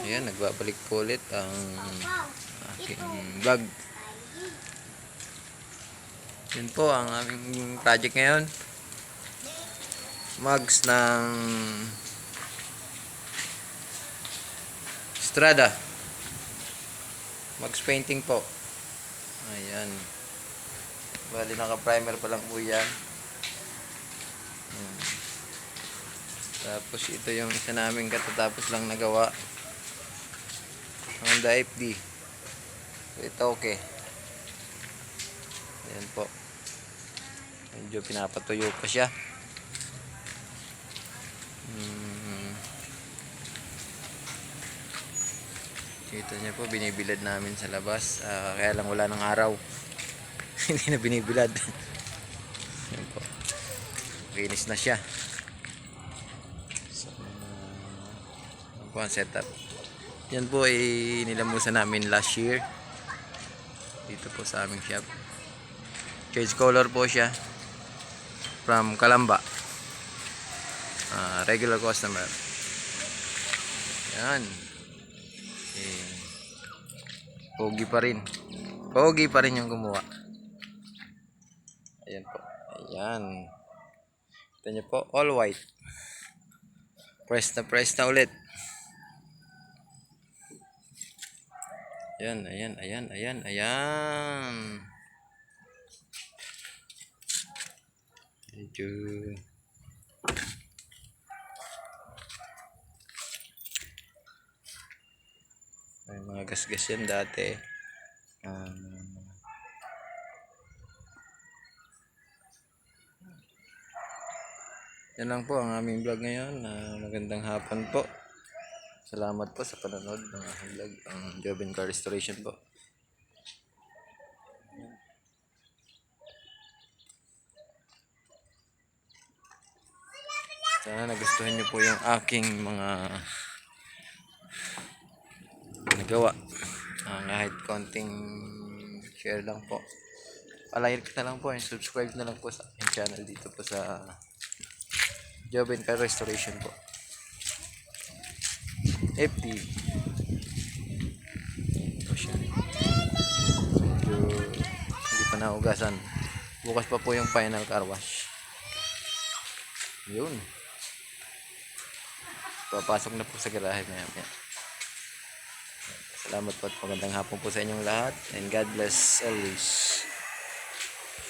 Ayan, nagbabalik po ulit ang aking vlog. Yun po ang aming project ngayon. Mugs ng Strada. Mugs painting po. Ayan. Bali naka-primer pa lang po yan. Ayan. Tapos ito yung isa naming katatapos lang nagawa. Honda FD. Ito okay. Ayan po. Medyo pinapatuyo pa siya. Ito niya po, binibilad namin sa labas. Kaya lang wala ng araw. Hindi na binibilad. Ayan po. Finish na siya. So, ano po ang setup. Yan po ay nilamusan namin last year. Dito po sa aming shop. Change color po siya. From Calamba. Regular customer. Yan. Okay. Pogi pa rin. Pogi pa rin yung gumawa. Ayan po. Ayan. Ito nyo po. All white. Press na ulit. Ayan. Medyo may mga gasgas yan dati. Yan lang po ang aming vlog ngayon. Magandang hapon po. Salamat po sa panonood ng aking vlog, ang Joven Car Restoration po. Sana nagustuhan nyo po yung aking mga nagawa. Kahit konting share lang po. Palike na lang po and subscribe na lang po sa aking channel dito po sa Joven Car Restoration po. FD. Ito siya. Medyo hindi pa naugasan. Bukas pa po yung final car wash. Yun. Papasok na po sa garahe maya. Salamat po at magandang hapon po sa inyong lahat. And God bless always.